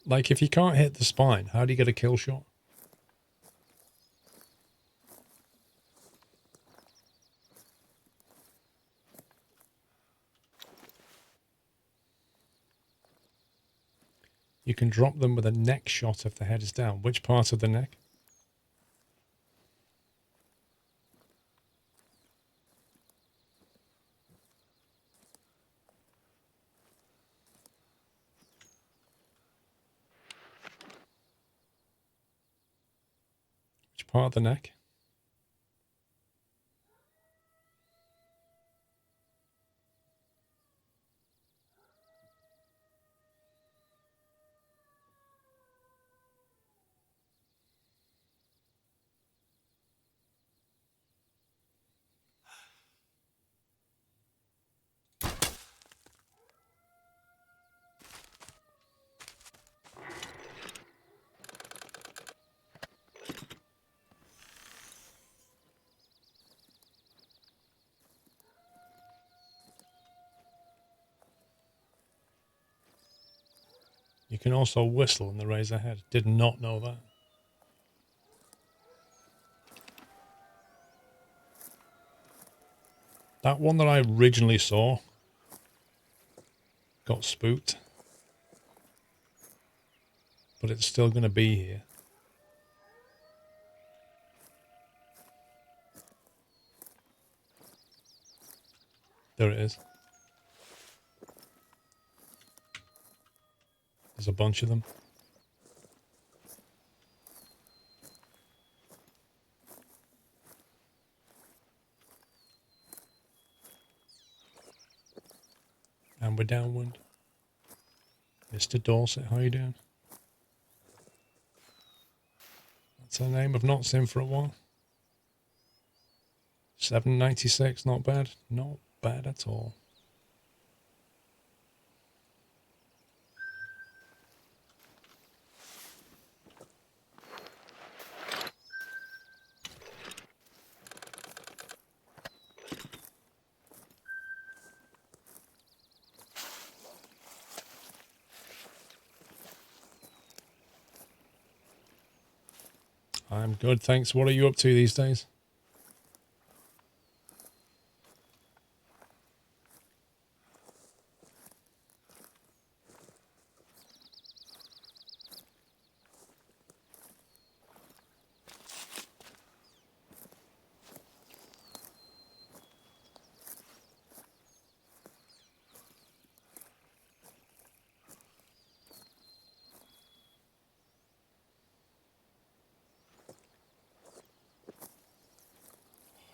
Like, if you can't hit the spine, how do you get a kill shot? You can drop them with a neck shot if the head is down. Which part of the neck? Which part of the neck? You can also whistle in the razor head. Did not know that. That one that I originally saw got spooked. But it's still going to be here. There it is. There's a bunch of them. And we're downwind. Mr. Dorset, how you doing? That's a name I've not seen for a while. 796, not bad. Not bad at all. I'm good, thanks. What are you up to these days?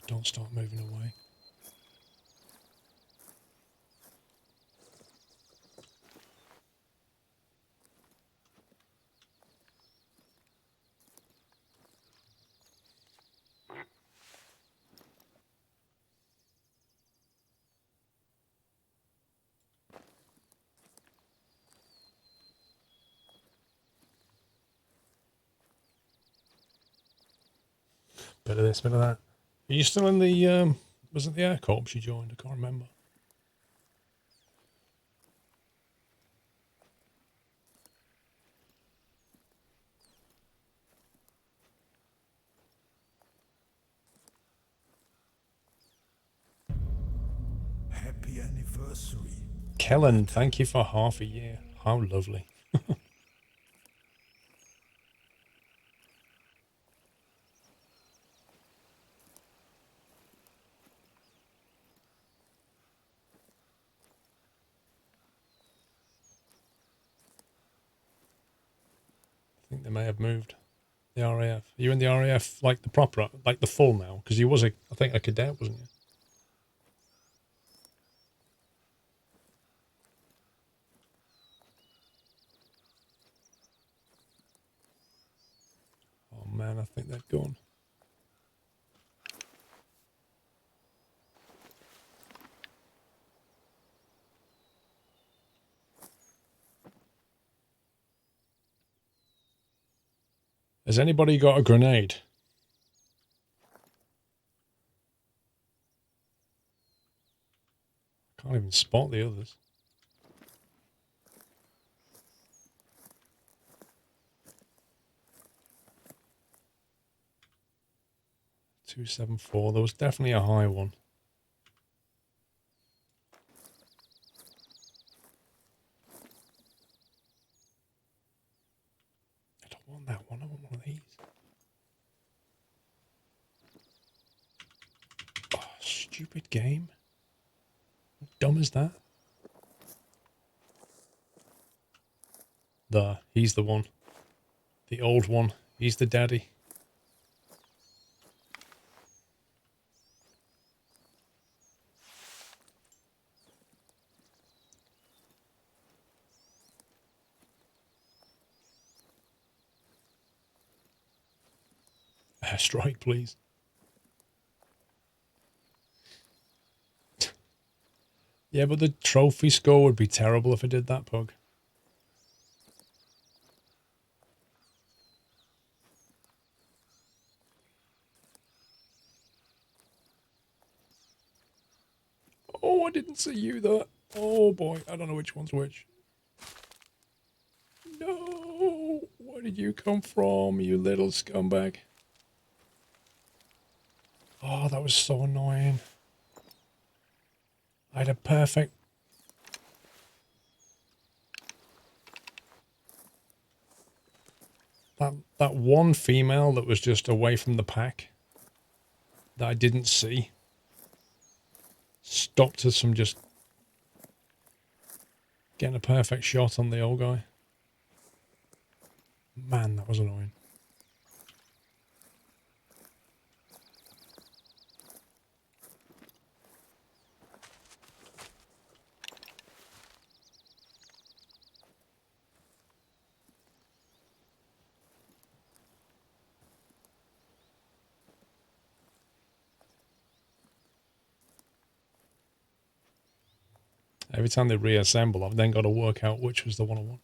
Don't start moving away. Bit of this, bit of that. Are you still in the, was it the Air Corps you joined? I can't remember. Happy anniversary. Kellen, thank you for half a year. How lovely. I think they may have moved. The RAF. Are you in the RAF like the proper, like the full now? Because you was, I think, a cadet, wasn't you? Oh man, I think they've gone. Has anybody got a grenade? Can't even spot the others. 274. There was definitely a high one. I don't want that one. I want one of these. Oh, stupid game. How dumb is that? He's the one. The old one. He's the daddy. Airstrike, please. Yeah, but the trophy score would be terrible if I did that, Pug. Oh, I didn't see you there. Oh boy, I don't know which one's which. No! Where did you come from, you little scumbag? Oh, that was so annoying. I had a perfect... That one female that was just away from the pack that I didn't see stopped us from just getting a perfect shot on the old guy. Man, that was annoying. Every time they reassemble, I've then got to work out which was the one I want.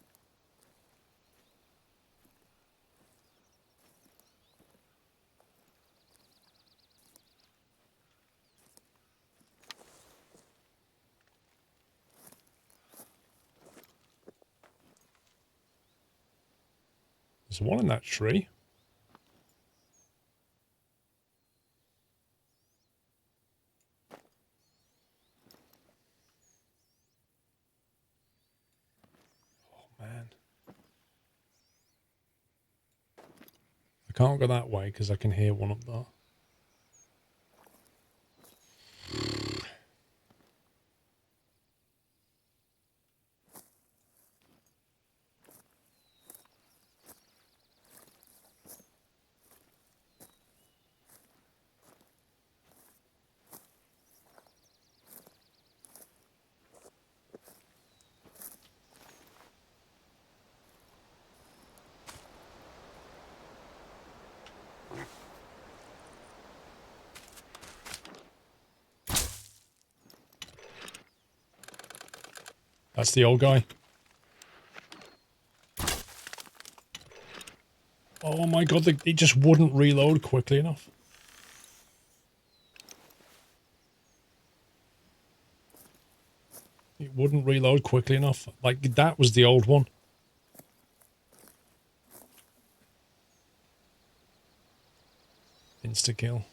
There's one in that tree. Oh, man. I can't go that way because I can hear one up there. That's the old guy. Oh my god, they just wouldn't reload quickly enough. It wouldn't reload quickly enough. Like, that was the old one. Insta-kill.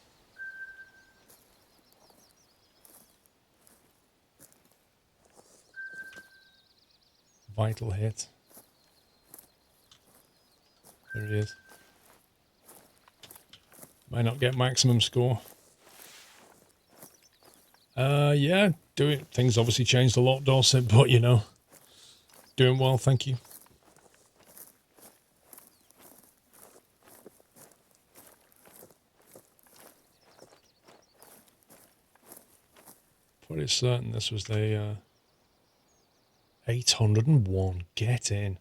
Vital hit. There he is. Might not get maximum score. Yeah, things obviously changed a lot, Dorset, but you know, doing well, thank you. Pretty certain this was the 801. Get in.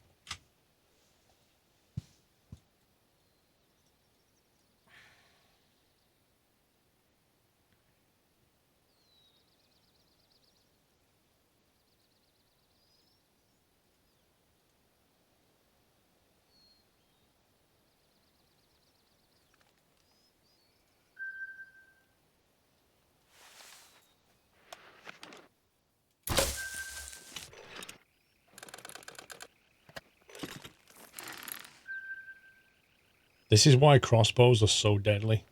This is why crossbows are so deadly.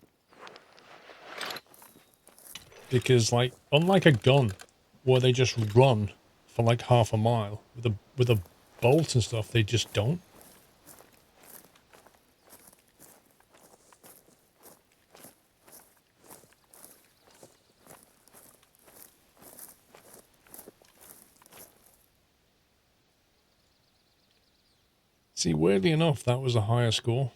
because, like, unlike a gun, where they just run for like half a mile with a bolt and stuff, they just don't. See, weirdly enough, that was a higher score.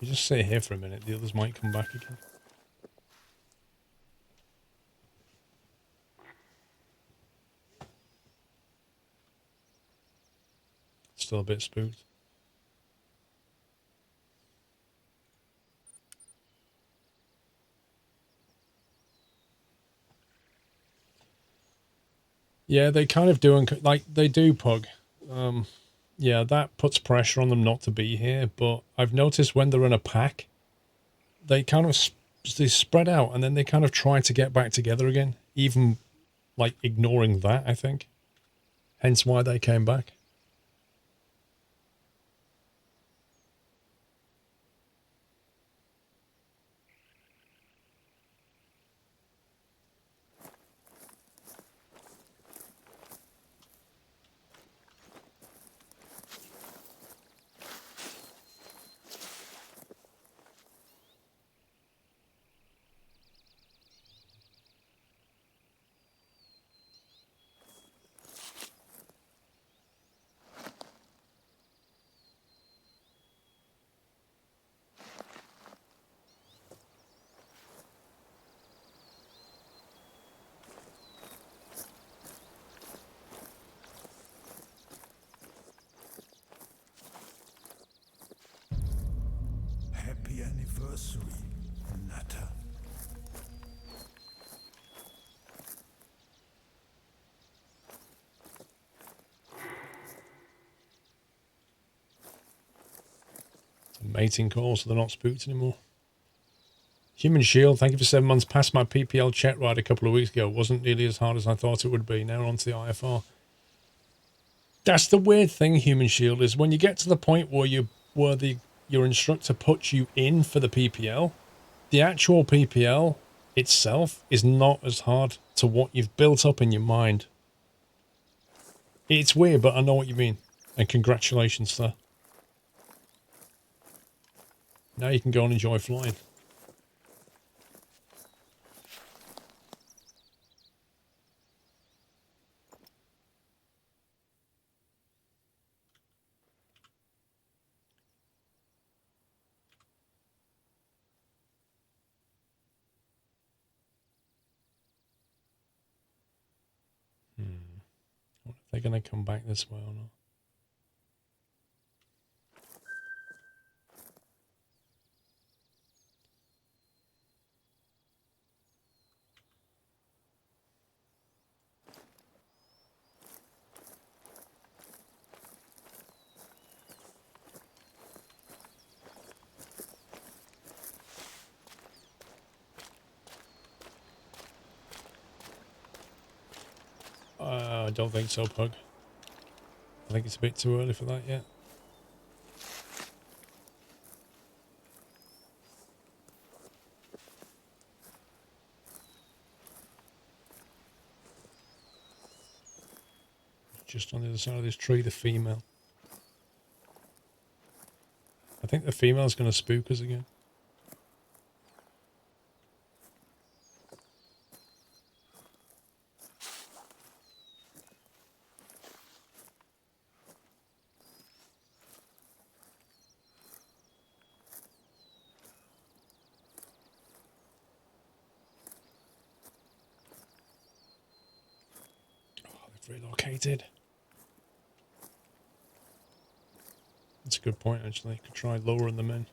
You just stay here for a minute, the others might come back again. Still a bit spooked. Yeah, they kind of do, like, they do, Pug. Yeah, that puts pressure on them not to be here, but I've noticed when they're in a pack, they kind of they spread out, and then they kind of try to get back together again, even, like, ignoring that, I think. Hence why they came back. Happy anniversary, Natter. It's a mating call, so they're not spooked anymore. Human Shield, thank you for 7 months. Passed my PPL check ride a couple of weeks ago. Wasn't nearly as hard as I thought it would be. Now on to the IFR. That's the weird thing, Human Shield, is when you get to the point where your instructor puts you in for the PPL, the actual PPL itself is not as hard to what you've built up in your mind. It's weird, but I know what you mean. And congratulations, sir. Now you can go and enjoy flying. I wonder if they're going to come back this way or not. I don't think so, Pug. I think it's a bit too early for that yet. Just on the other side of this tree, the female. I think the female's going to spook us again. Oh, they've relocated. That's a good point, actually. Could try lowering them in.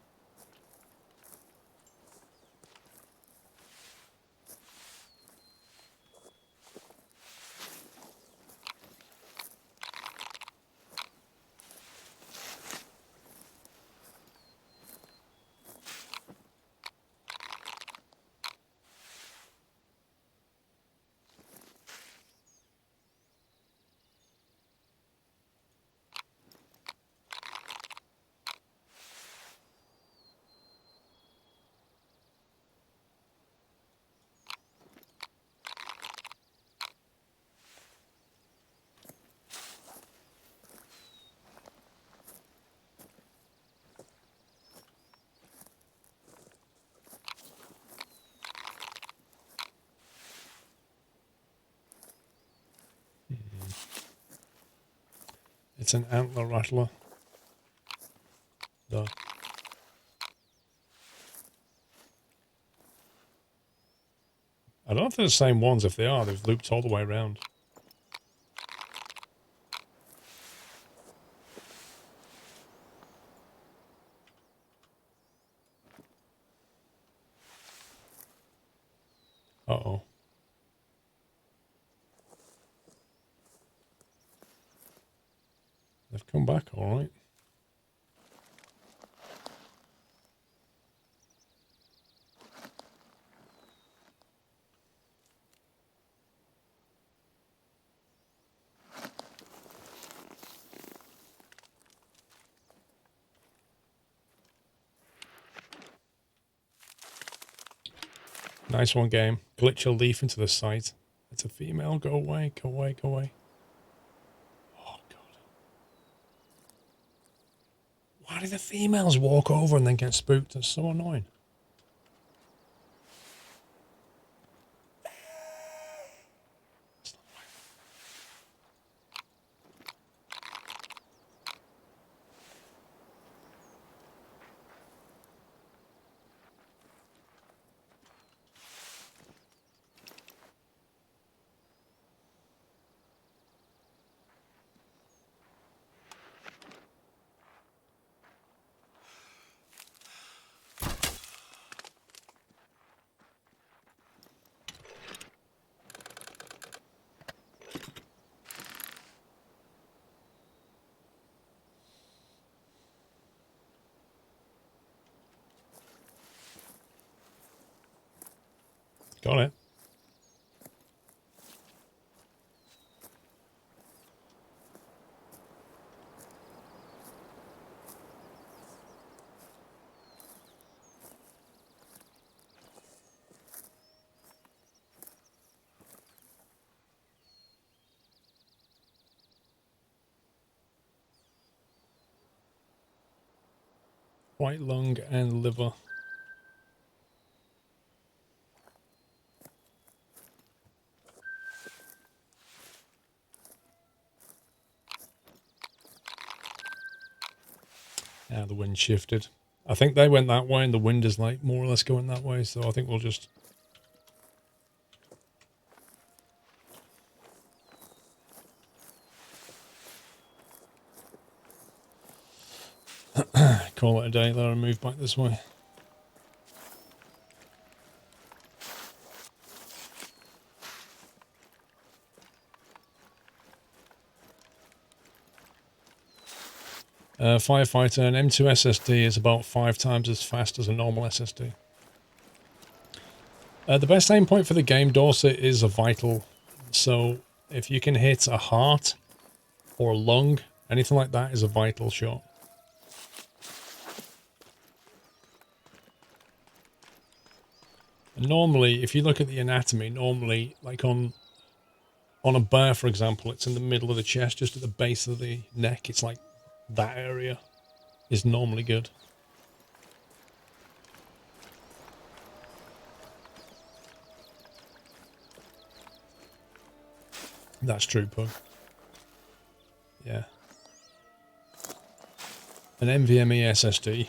It's an antler rattler. Duh. I don't know if they're the same ones. If they are, they've looped all the way around. Uh-oh. They've come back, all right. Nice one, game. Glitch a leaf into the site. It's a female. Go away, go away, go away. Oh, God. Why do the females walk over and then get spooked? That's so annoying. Got it. White lung and liver. Yeah, the wind shifted. I think they went that way and the wind is like more or less going that way, so I think we'll just... call it a day. Let her move back this way. Firefighter, an M2 SSD is about 5 times as fast as a normal SSD. The best aim point for the game, Dorset, is a vital. So if you can hit a heart or a lung, anything like that is a vital shot. And normally, if you look at the anatomy, normally, like on a bear, for example, it's in the middle of the chest, just at the base of the neck. It's like that area is normally good. That's true, Pug. Yeah. An NVMe SSD,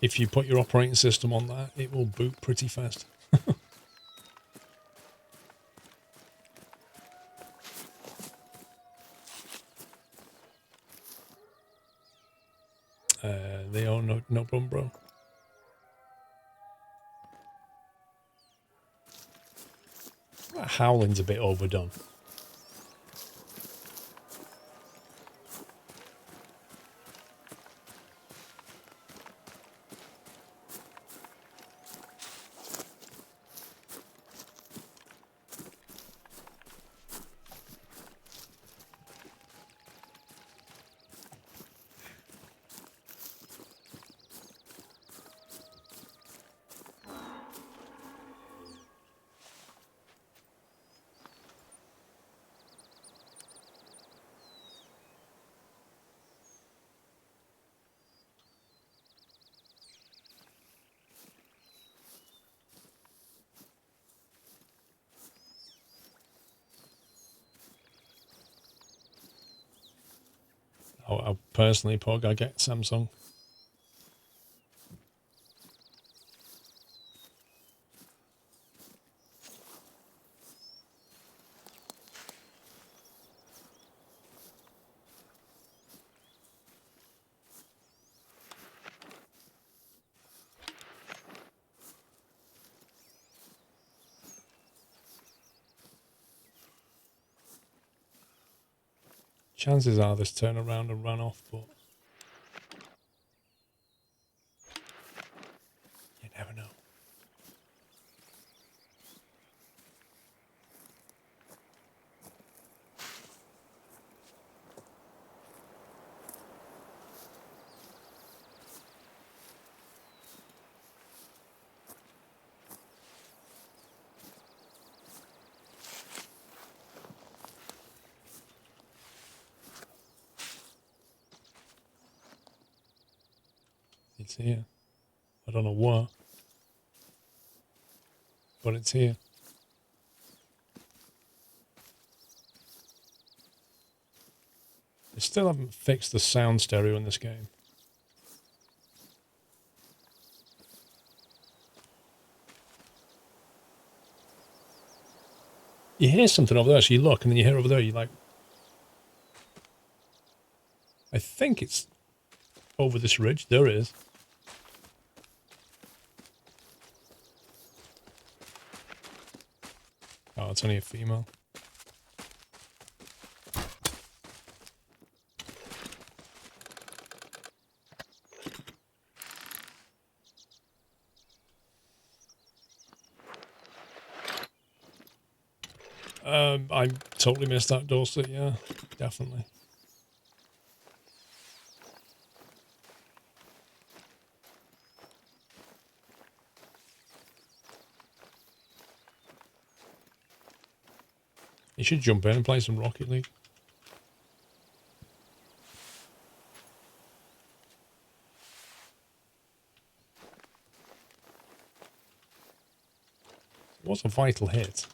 if you put your operating system on that, it will boot pretty fast. They are no problem, bro. That howling's a bit overdone. I personally, Pog, I get Samsung. Chances are this turn around and ran off, but you never know. It's here. I don't know what, but it's here. They still haven't fixed the sound stereo in this game. You hear something over there, so you look, and then you hear over there, you're like... I think it's over this ridge. There it is. Oh, it's only a female. I totally missed that, Dorset. Yeah, definitely. You should jump in and play some Rocket League. It was a vital hit.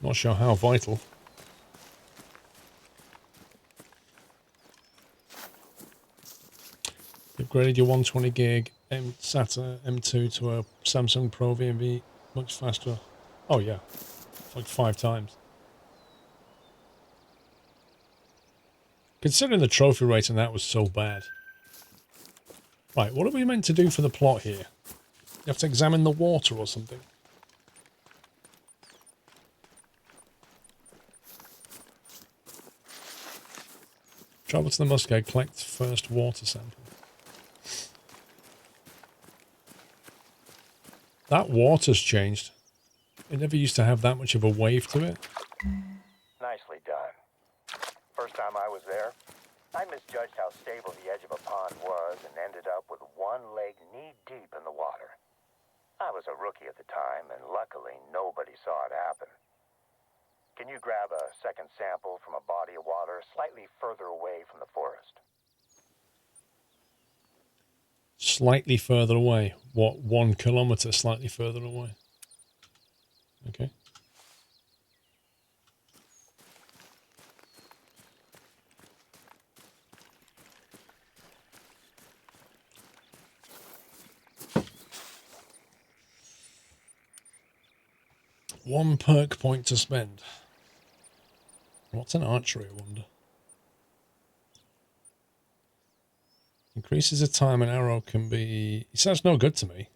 Not sure how vital. You upgraded your 120 gig SATA M2 to a Samsung Pro VMV much faster. Oh yeah, like 5 times. Considering the trophy rate on that was so bad. Right, what are we meant to do for the plot here? You have to examine the water or something. Travel to the Muscat, collect first water sample. That water's changed. It never used to have that much of a wave to it. Nicely done. First time I was there, I misjudged how stable the edge of a pond was and ended up with one leg knee-deep in the water. I was a rookie at the time, and luckily nobody saw it happen. Can you grab a second sample from a body of water slightly further away from the forest? Slightly further away. What, 1 kilometer slightly further away? Okay. One perk point to spend. What's an archery, I wonder? Increases the time an arrow can be... It sounds no good to me.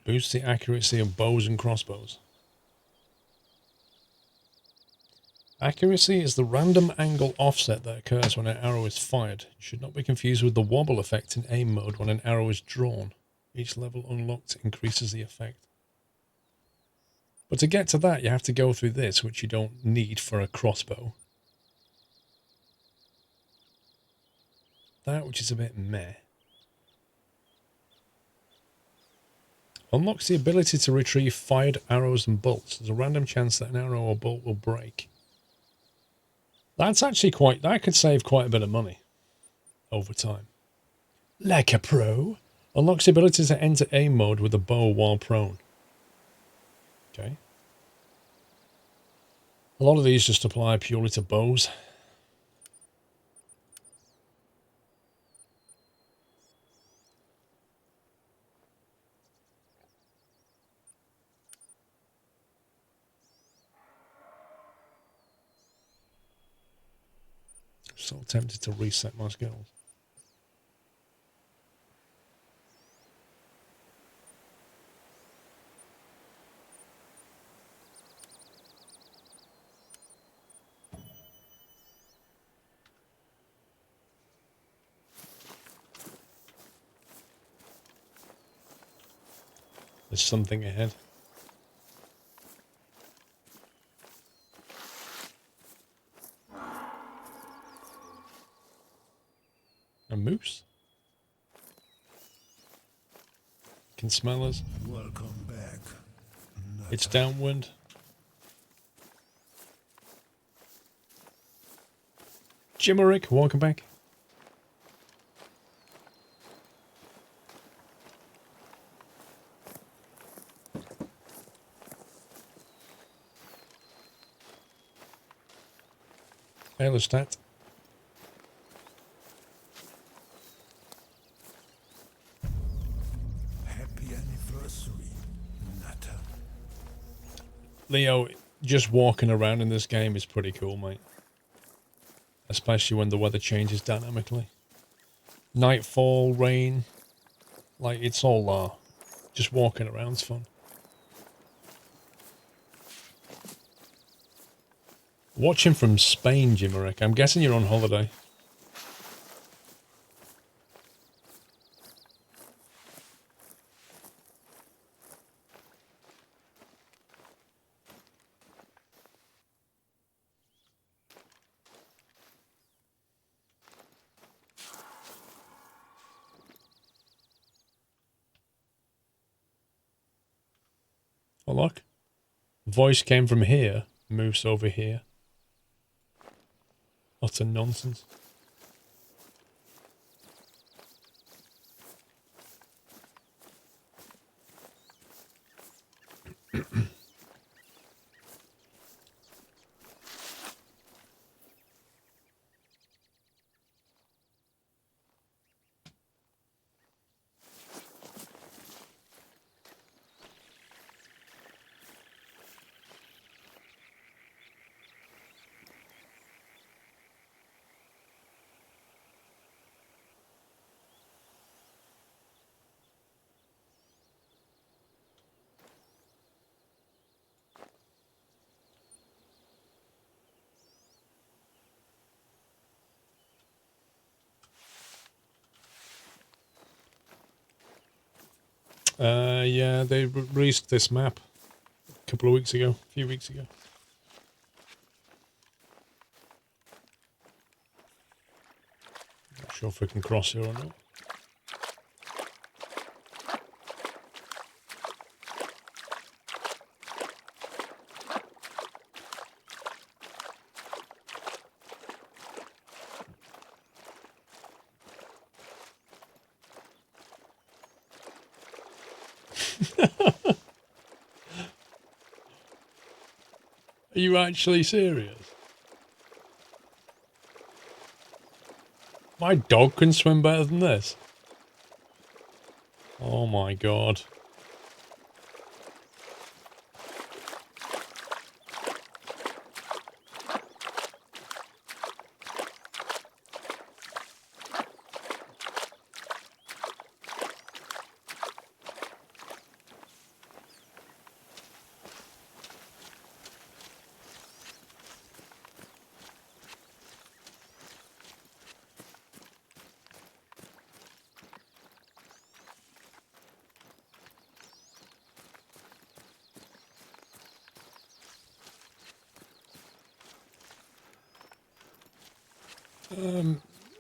Boosts the accuracy of bows and crossbows. Accuracy is the random angle offset that occurs when an arrow is fired. It should not be confused with the wobble effect in aim mode when an arrow is drawn. Each level unlocked increases the effect. But to get to that, you have to go through this, which you don't need for a crossbow. That, which is a bit meh. Unlocks the ability to retrieve fired arrows and bolts. There's a random chance that an arrow or bolt will break. That's actually quite... That could save quite a bit of money over time. Like a pro. Unlocks the ability to enter aim mode with a bow while prone. Okay. A lot of these just apply purely to bows. So tempted to reset my skills. There's something ahead. A moose? Can smell us. Welcome back. It's downwind. Jimmerick, welcome back. Ailostat. Happy anniversary, Nutter. Leo, just walking around in this game is pretty cool, mate. Especially when the weather changes dynamically. Nightfall, rain. Like, it's all there. Just walking around's fun. Watching from Spain, Jimmerick. I'm guessing you're on holiday. Oh, look. Voice came from here, moves over here. Utter nonsense. Yeah, they released this map a couple of weeks ago, a few weeks ago. Not sure if we can cross here or not. Are you actually serious? My dog can swim better than this. Oh my god.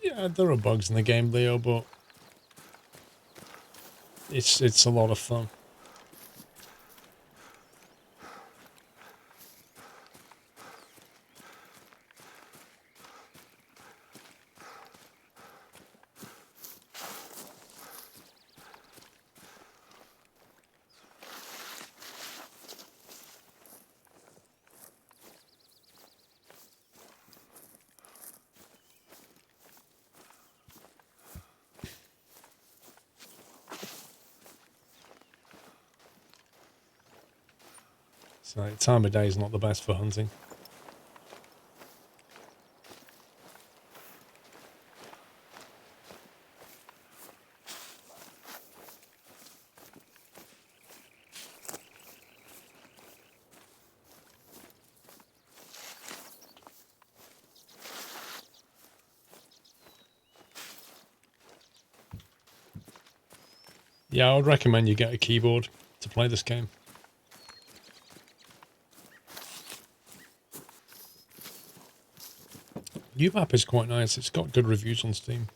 Yeah, there are bugs in the game, Leo, but it's a lot of fun. So time of day is not the best for hunting. Yeah, I would recommend you get a keyboard to play this game. UMap is quite nice. It's got good reviews on Steam.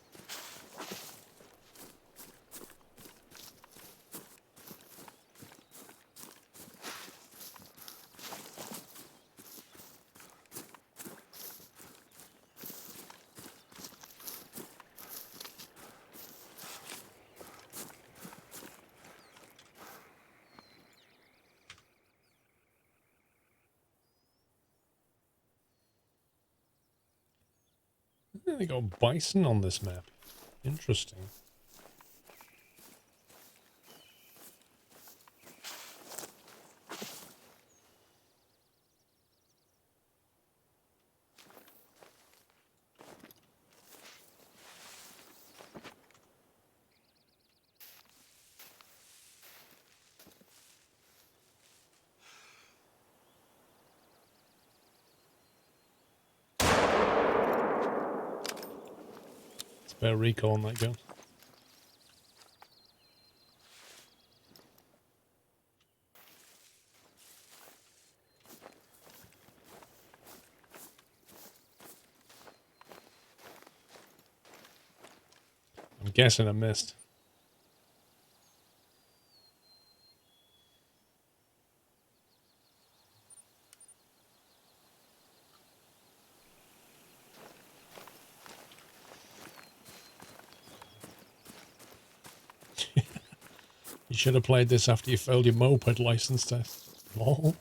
Yeah, they got bison on this map. Interesting. It's better recall on that gun. I'm guessing I missed. You should have played this after you failed your moped license test. Lol.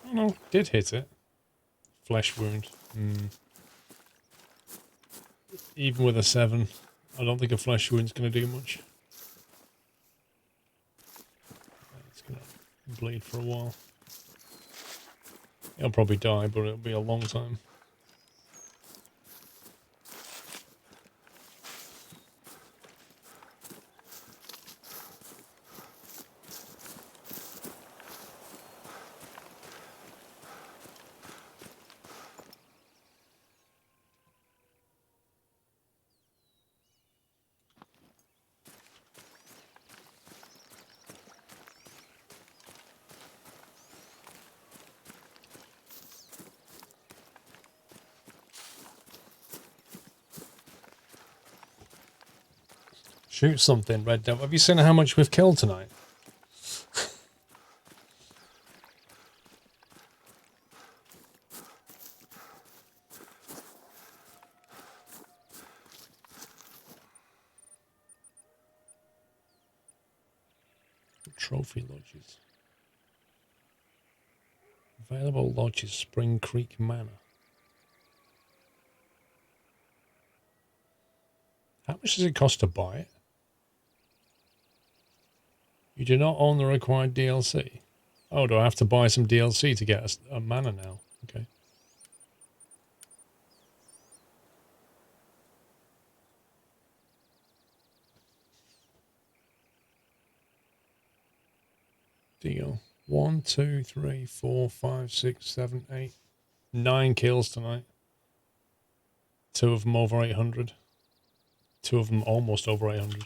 Oh no, did hit it. Flesh wound. Even with a 7, I don't think a flesh wound's going to do much. It's going to bleed for a while. He'll probably die, but it'll be a long time. Shoot something, Red Devil. Have you seen how much we've killed tonight? Trophy lodges. Available lodges, Spring Creek Manor. How much does it cost to buy it? You do not own the required DLC. Oh, do I have to buy some DLC to get a manor now? Okay. Deal. 1, 2, 3, 4, 5, 6, 7, 8, 9 kills tonight. 2 of them over 800. 2 of them almost over 800.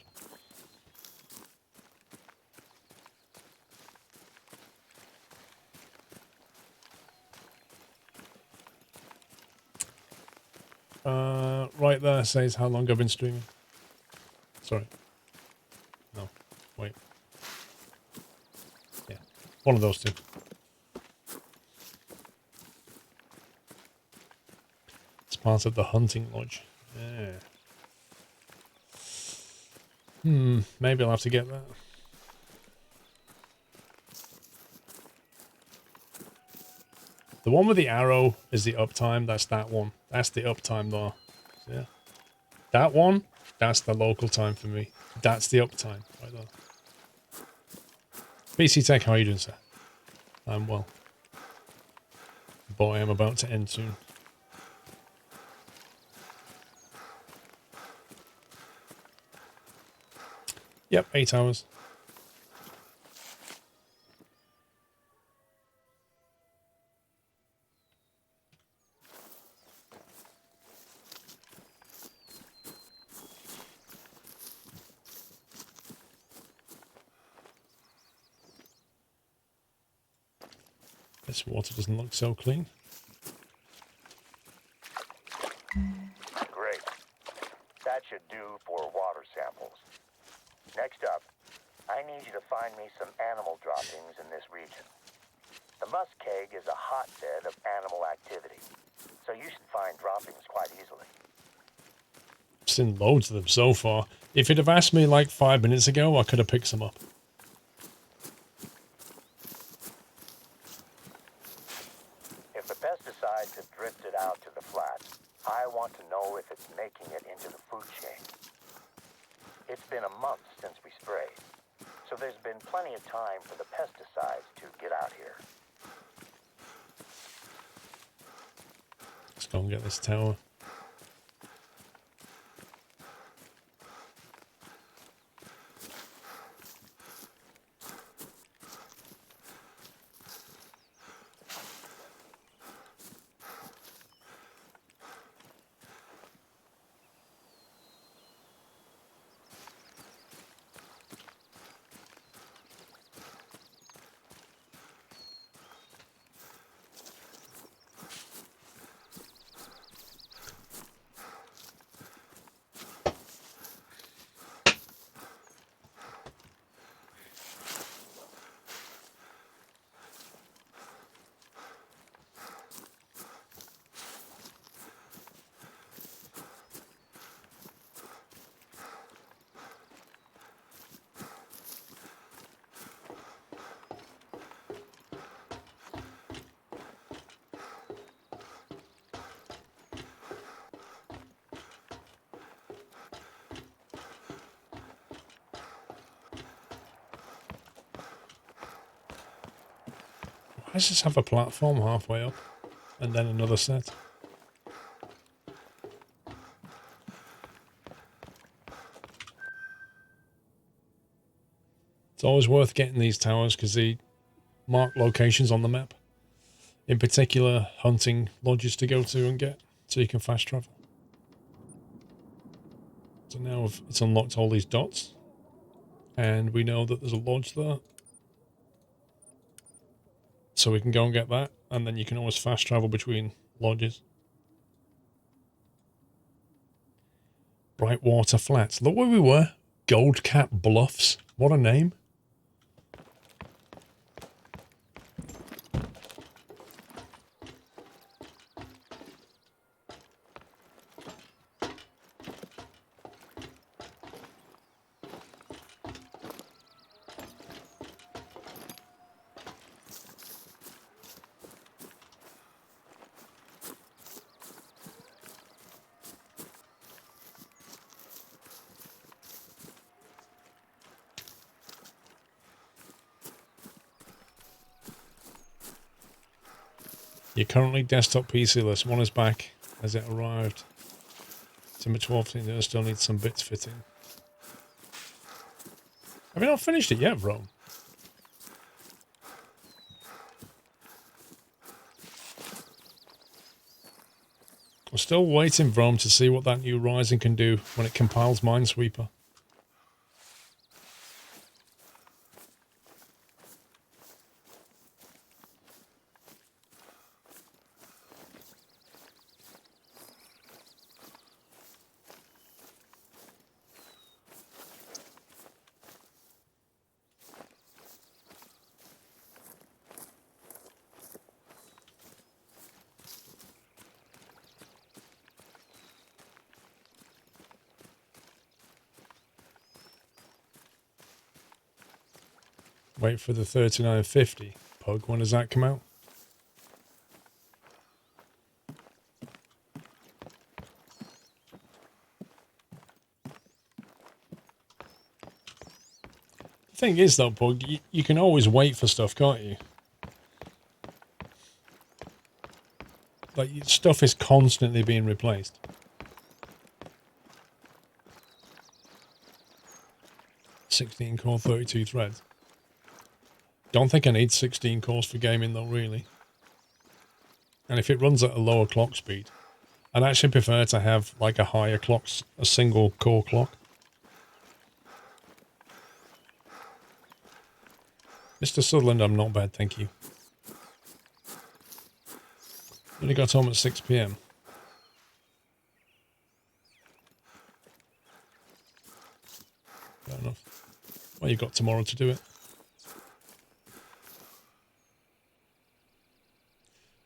Right there says how long I've been streaming. Sorry. No. Wait. Yeah. One of those two. It's part of the hunting lodge. Yeah. Maybe I'll have to get that. The one with the arrow is the uptime. That's that one. That's the uptime though. Yeah. That one, that's the local time for me. That's the uptime right there. BC Tech, how are you doing, sir? I'm well. But I am about to end soon. Yep, 8 hours. This water doesn't look so clean. Great. That should do for water samples. Next up, I need you to find me some animal droppings in this region. The musk keg is a hotbed of animal activity, so you should find droppings quite easily. I've seen loads of them so far. If you'd have asked me like 5 minutes ago, I could have picked some up. If the pesticides have drifted out to the flats, I want to know if it's making it into the food chain. It's been a month since we sprayed, so there's been plenty of time for the pesticides to get out here. Let's go and get this tower. Let's just have a platform halfway up and then another set. It's always worth getting these towers because they mark locations on the map. In particular, hunting lodges to go to and get so you can fast travel. So now it's unlocked all these dots and we know that there's a lodge there. So we can go and get that, and then you can always fast travel between lodges. Brightwater Flats. Look where we were. Goldcap Bluffs. What a name. You're currently desktop PC-less. One is back as it arrived. December 12th, it still needs some bits fitting. Have you not finished it yet, bro? I'm still waiting, Vrome, to see what that new Rising can do when it compiles Minesweeper. Wait for the 3950. Pug, when does that come out? The thing is, though, Pug, you can always wait for stuff, can't you? Like, stuff is constantly being replaced. "16 core, 32 threads." Don't think I need 16 cores for gaming, though, really. And if it runs at a lower clock speed, I'd actually prefer to have, like, a higher clock, a single core clock. Mr. Sutherland, I'm not bad, thank you. Only got home at 6 PM. Fair enough. Well, you've got tomorrow to do it.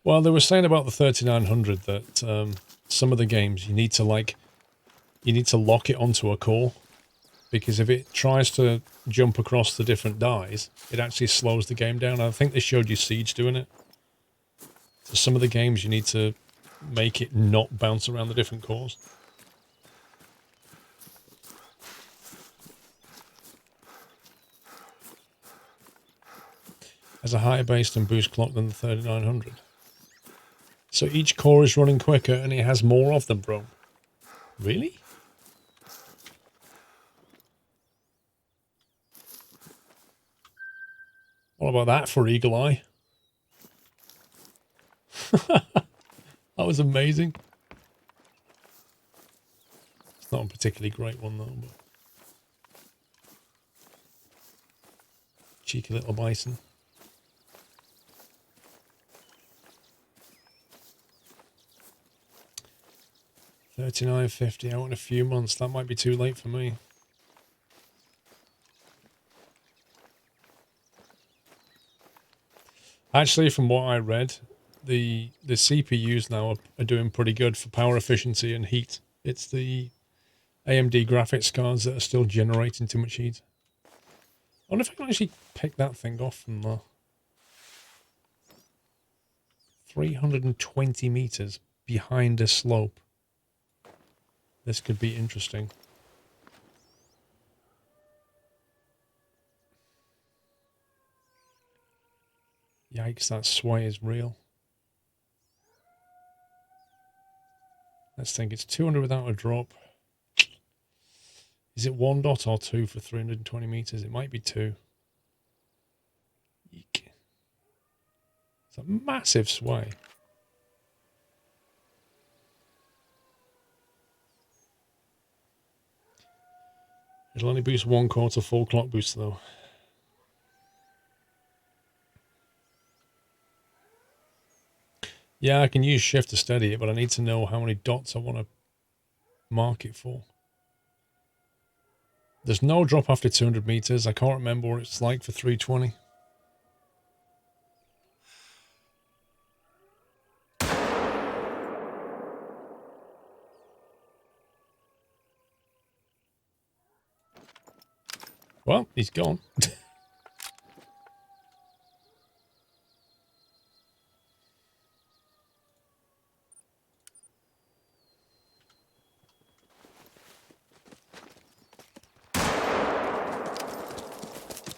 Well, they were saying about the 3900 that some of the games you need to lock it onto a core, because if it tries to jump across the different dies, it actually slows the game down. I think they showed you Siege doing it. So some of the games you need to make it not bounce around the different cores. Has a higher base and boost clock than the 3900. So each core is running quicker and it has more of them, bro. Really? What about that for Eagle Eye? That was amazing. It's not a particularly great one, though. But cheeky little bison. $39.50 out in a few months. That might be too late for me. Actually, from what I read, the CPUs now are doing pretty good for power efficiency and heat. It's the AMD graphics cards that are still generating too much heat. I wonder if I can actually pick that thing off from the 320 meters behind a slope. This could be interesting. Yikes, that sway is real. Let's think, it's 200 without a drop. Is it 1 dot or 2 for 320 meters? It might be 2. Eek. It's a massive sway. It'll only boost 1 core to full clock boost, though. Yeah, I can use shift to steady it, but I need to know how many dots I want to mark it for. There's no drop after 200 meters. I can't remember what it's like for 320. Well, he's gone.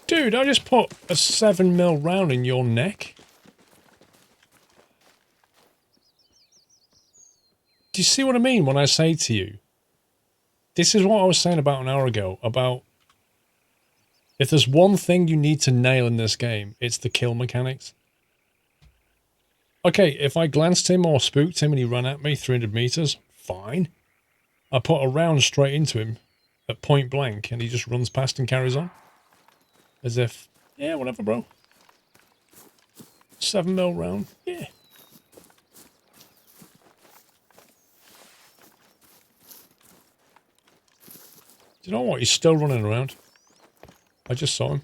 Dude, I just put a 7mm round in your neck. Do you see what I mean when I say to you? This is what I was saying about an hour ago, about if there's one thing you need to nail in this game, it's the kill mechanics. Okay, if I glanced him or spooked him and he ran at me 300 meters, fine. I put a round straight into him at point blank and he just runs past and carries on. As if, yeah, whatever, bro. 7mm round, yeah. Do you know what? He's still running around. I just saw him.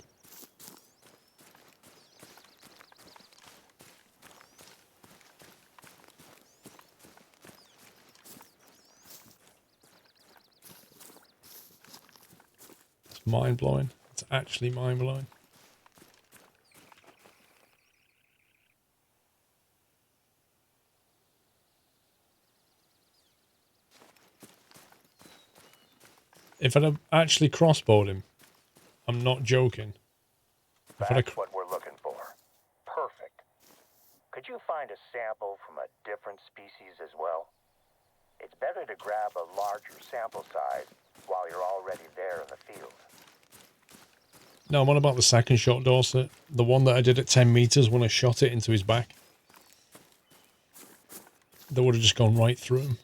It's mind-blowing. It's actually mind-blowing. If I'd have actually crossbowed him, I'm not joking. If I'd have, That's what we're looking for. Perfect. Could you find a sample from a different species as well? It's better to grab a larger sample size while you're already there in the field. no, what about the second shot, Dorset? The one that I did at 10 meters when I shot it into his back. That would have just gone right through him.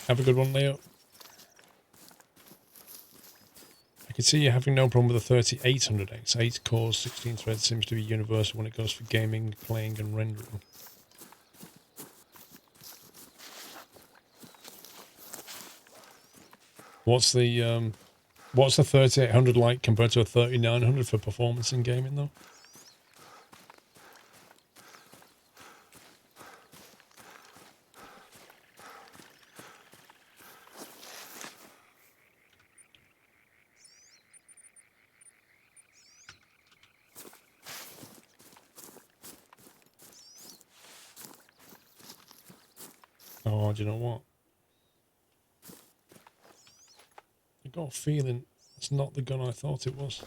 Have a good one, Leo. I can see you're having no problem with the 3800X. 8 cores, 16 threads seems to be universal when it goes for gaming, playing, and rendering. What's the 3800 like compared to a 3900 for performance in gaming, though? Oh, do you know what? I got a feeling it's not the gun I thought it was.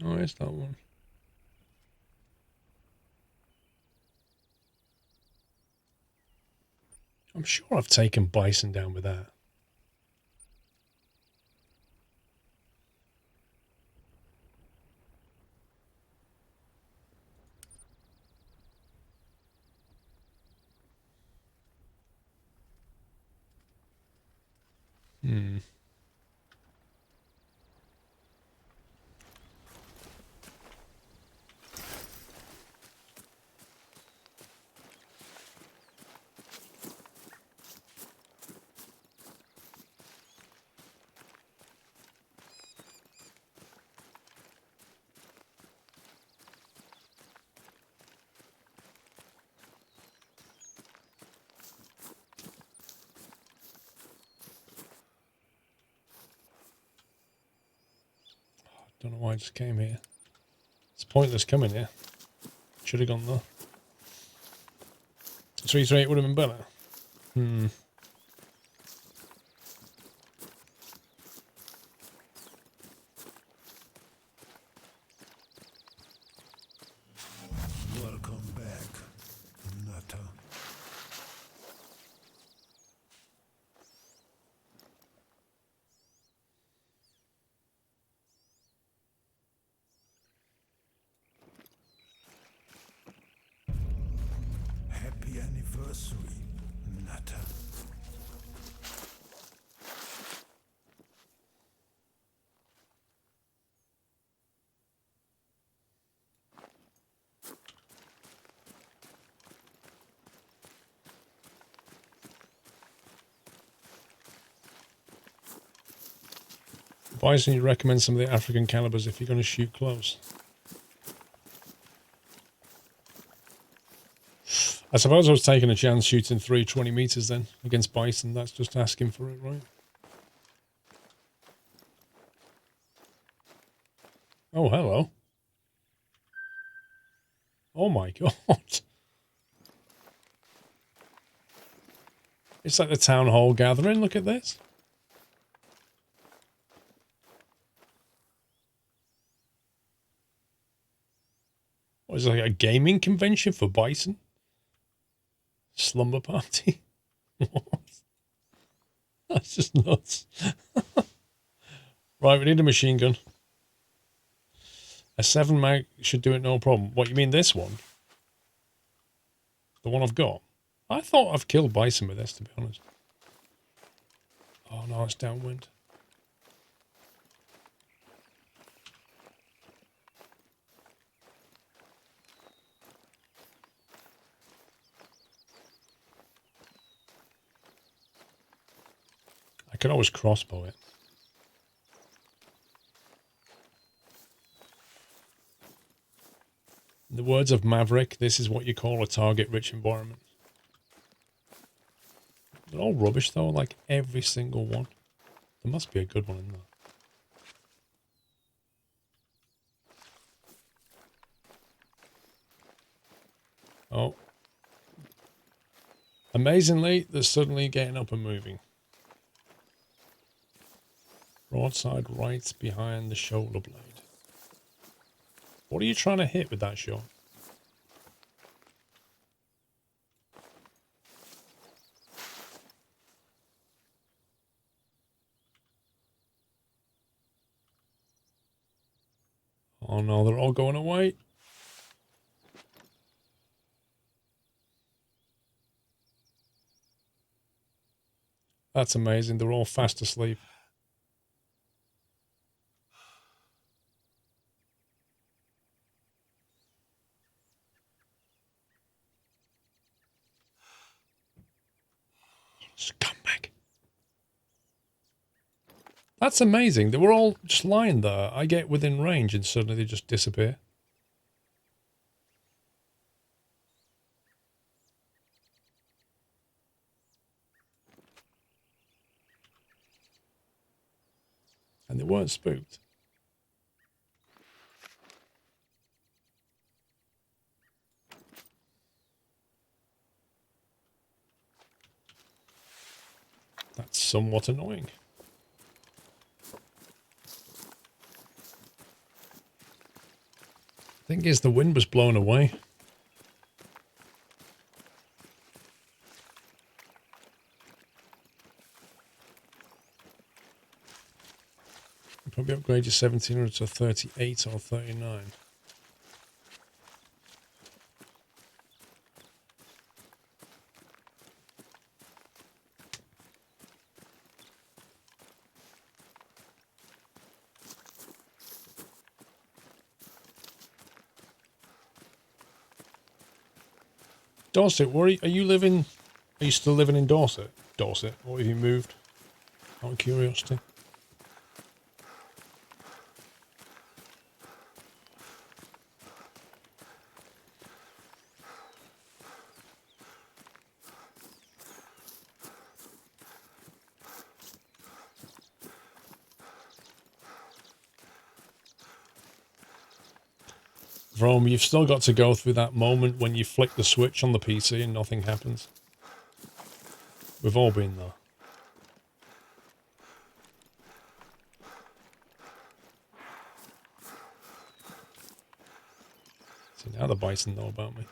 Oh, it's that one. I'm sure I've taken bison down with that. Hmm. Don't know why I just came here. It's pointless coming here. Should have gone there. 338 would have been better. Hmm. Welcome back, Nutter. Happy anniversary, Nutter. Bison, you recommend some of the African calibers if you're going to shoot close. I suppose I was taking a chance shooting 320 meters then against bison. That's just asking for it, right? Oh, hello. Oh my god. It's like the town hall gathering. Look at this. What is it, like a gaming convention for bison? Slumber party? What? That's just nuts. Right, we need a machine gun. A 7 mag should do it no problem. What, you mean this one? The one I've got? I thought I've killed bison with this, to be honest. Oh no, it's downwind. could always crossbow it. In the words of Maverick, this is what you call a target-rich environment. They're all rubbish though, like every single one. There must be a good one in there. Oh. Amazingly, they're suddenly getting up and moving. Broadside right behind the shoulder blade. What are you trying to hit with that shot? Oh no, they're all going away. That's amazing. They're all fast asleep. Scumbag. That's amazing. They were all just lying there. I get within range and suddenly they just disappear. And they weren't spooked. That's somewhat annoying. Thing is, the wind was blown away. Probably upgrade your 1700 to 38 or 39. Dorset, where are you living? Are you still living in Dorset? Dorset, or have you moved? Out of curiosity. Rome, you've still got to go through that moment when you flick the switch on the PC and nothing happens. We've all been there. See, now the bison know about me.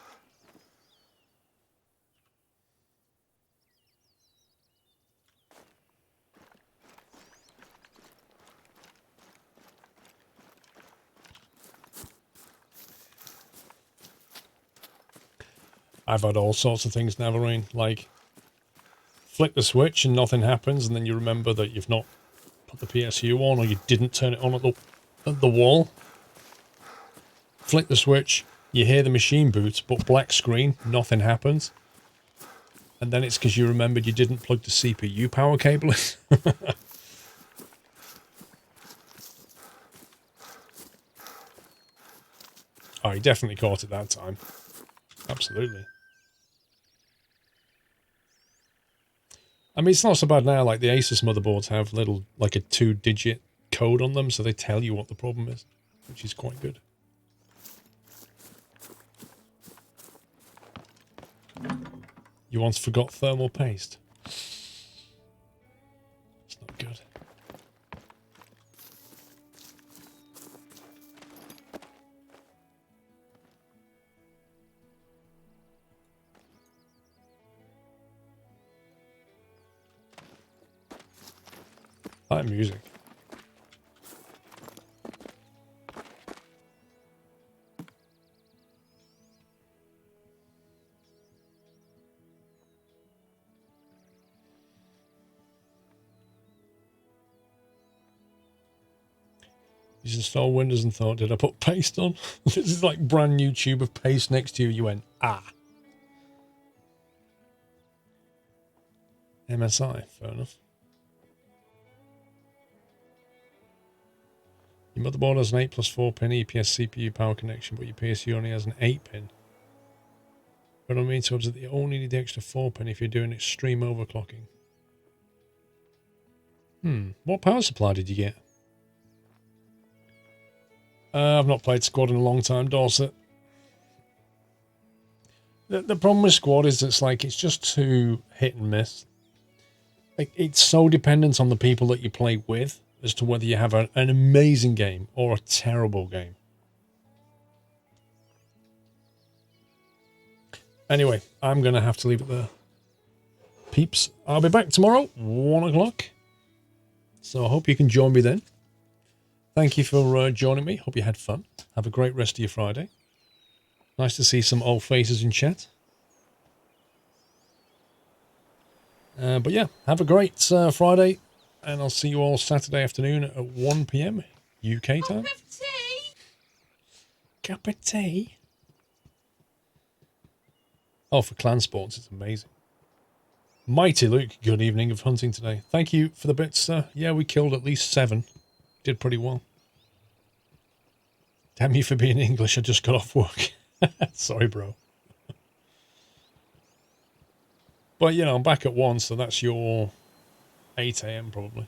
I've had all sorts of things, Navarine, like flick the switch and nothing happens, and then you remember that you've not put the PSU on or you didn't turn it on at the wall. Flick the switch, you hear the machine boot, but black screen, nothing happens. And then it's because you remembered you didn't plug the CPU power cable in. Oh, he definitely caught it that time. Absolutely. I mean, it's not so bad now. Like the Asus motherboards have little, like a 2-digit code on them, so they tell you what the problem is, which is quite good. You once forgot thermal paste. It's not good. I like music. You installed Windows and thought, did I put paste on? This is like brand new tube of paste next to you. You went, ah. MSI, fair enough. Your motherboard has an 8 plus 4 pin EPS CPU power connection, but your PC only has an 8 pin. But I mean, so that you only need the extra 4 pin if you're doing extreme overclocking. What power supply did you get? I've not played Squad in a long time, Dorset. The problem with Squad is it's just too hit and miss. Like, it's so dependent on the people that you play with as to whether you have an amazing game or a terrible game. Anyway, I'm going to have to leave it there. Peeps, I'll be back tomorrow, 1 o'clock. So I hope you can join me then. Thank you for joining me. Hope you had fun. Have a great rest of your Friday. Nice to see some old faces in chat. But yeah, have a great Friday. And I'll see you all Saturday afternoon at 1 PM UK time. Cup of tea. Cup of tea. Oh, for clan sports, it's amazing. Mighty Luke, good evening of hunting today. Thank you for the bits, sir. Yeah, we killed at least 7. Did pretty well. Damn you for being English, I just got off work. Sorry, bro. But, you know, I'm back at 1, so that's your 8 AM probably.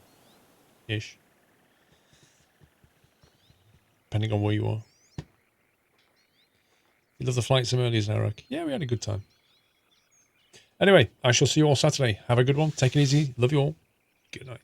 Ish. Depending on where you are. You love the flight sim earlier, Zarek? Yeah, we had a good time. Anyway, I shall see you all Saturday. Have a good one. Take it easy. Love you all. Good night.